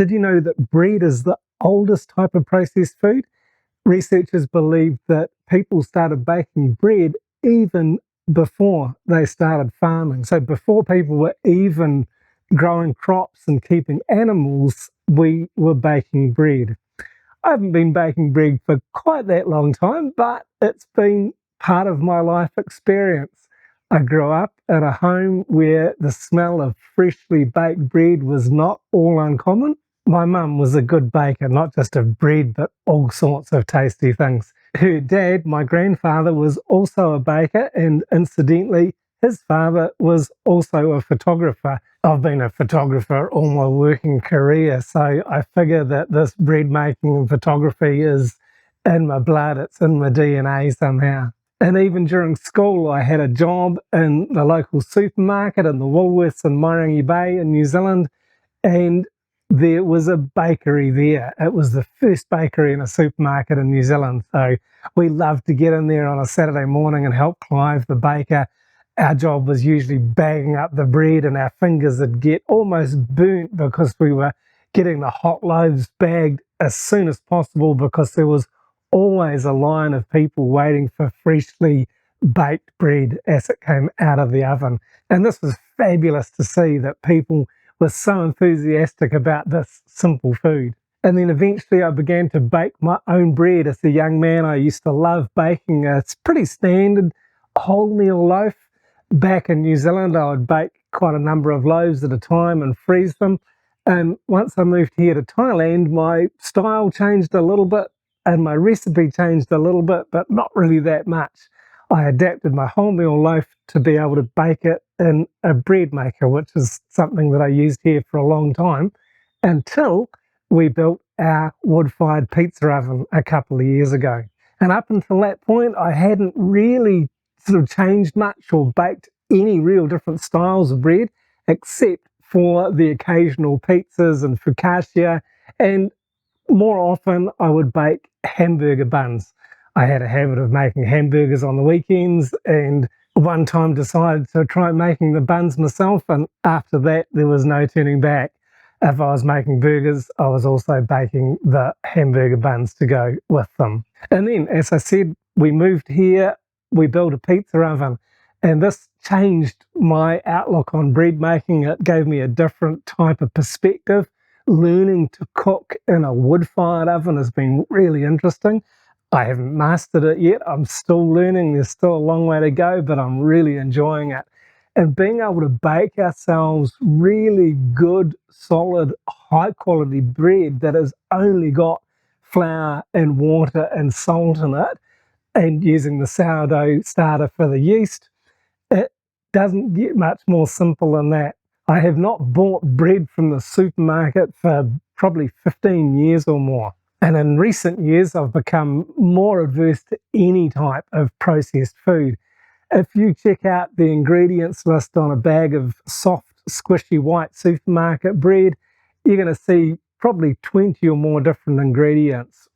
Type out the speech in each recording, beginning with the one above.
Did you know that bread is the oldest type of processed food? Researchers believe that people started baking bread even before they started farming. So before people were even growing crops and keeping animals, we were baking bread. I haven't been baking bread for quite that long time, but it's been part of my life experience. I grew up in a home where the smell of freshly baked bread was not all uncommon. My mum was a good baker, not just of bread, but all sorts of tasty things. Her dad, my grandfather, was also a baker, and incidentally, his father was also a photographer. I've been a photographer all my working career, so I figure that this bread making and photography is in my blood, it's in my DNA somehow. And even during school, I had a job in the local supermarket in the Woolworths in Mairangi Bay in New Zealand, and there was a bakery there. It was the first bakery in a supermarket in New Zealand. So we loved to get in there on a Saturday morning and help Clive, the baker. Our job was usually bagging up the bread, and our fingers would get almost burnt because we were getting the hot loaves bagged as soon as possible, because there was always a line of people waiting for freshly baked bread as it came out of the oven. And this was fabulous to see, that people were so enthusiastic about this simple food. And then eventually I began to bake my own bread. As a young man, I used to love baking a pretty standard wholemeal loaf. Back in New Zealand, I would bake quite a number of loaves at a time and freeze them. And once I moved here to Thailand, my style changed a little bit and my recipe changed a little bit, but not really that much. I adapted my wholemeal loaf to be able to bake it in a bread maker, which is something that I used here for a long time, until we built our wood-fired pizza oven a couple of years ago. And up until that point, I hadn't really sort of changed much or baked any real different styles of bread, except for the occasional pizzas and focaccia, and more often I would bake hamburger buns. I had a habit of making hamburgers on the weekends, and one time decided to try making the buns myself, and after that there was no turning back. If I was making burgers, I was also baking the hamburger buns to go with them. And then, as I said, we moved here, we built a pizza oven, and this changed my outlook on bread making. It gave me a different type of perspective. Learning to cook in a wood-fired oven has been really interesting. I haven't mastered it yet. I'm still learning. There's still a long way to go, but I'm really enjoying it. And being able to bake ourselves really good, solid, high-quality bread that has only got flour and water and salt in it, and using the sourdough starter for the yeast, it doesn't get much more simple than that. I have not bought bread from the supermarket for probably 15 years or more. And in recent years, I've become more adverse to any type of processed food. If you check out the ingredients list on a bag of soft, squishy white supermarket bread, you're going to see probably 20 or more different ingredients.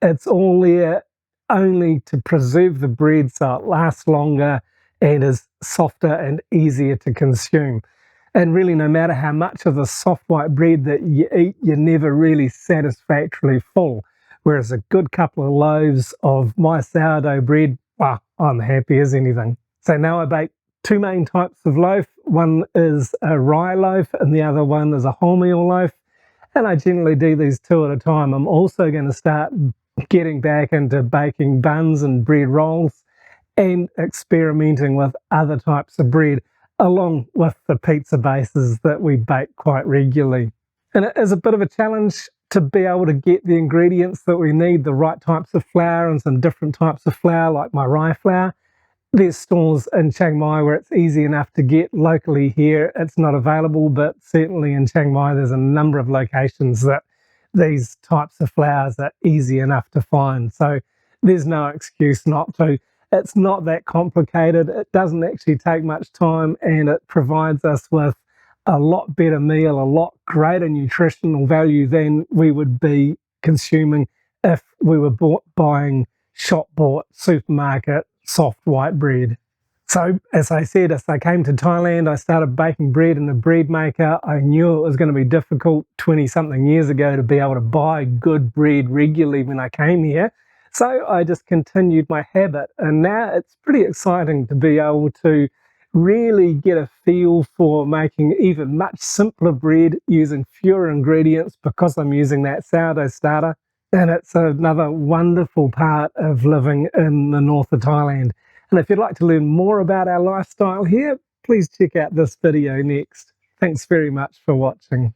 It's all there only to preserve the bread so it lasts longer and is softer and easier to consume. And really, no matter how much of the soft white bread that you eat, you're never really satisfactorily full. Whereas a good couple of loaves of my sourdough bread, well, I'm happy as anything. So now I bake two main types of loaf. One is a rye loaf and the other one is a wholemeal loaf. And I generally do these two at a time. I'm also going to start getting back into baking buns and bread rolls and experimenting with other types of bread, along with the pizza bases that we bake quite regularly. And it is a bit of a challenge to be able to get the ingredients that we need, the right types of flour and some different types of flour, like my rye flour. There's stores in Chiang Mai where it's easy enough to get. Locally here, it's not available, but certainly in Chiang Mai, there's a number of locations that these types of flours are easy enough to find. So there's no excuse not to. It's not that complicated. It doesn't actually take much time, and it provides us with a lot better meal, a lot greater nutritional value than we would be consuming if we were buying shop-bought supermarket soft white bread. So, as I said, as I came to Thailand, I started baking bread in a bread maker. I knew it was going to be difficult 20-something years ago to be able to buy good bread regularly when I came here. So I just continued my habit, and now it's pretty exciting to be able to really get a feel for making even much simpler bread using fewer ingredients because I'm using that sourdough starter. And it's another wonderful part of living in the north of Thailand. And if you'd like to learn more about our lifestyle here, please check out this video next. Thanks very much for watching.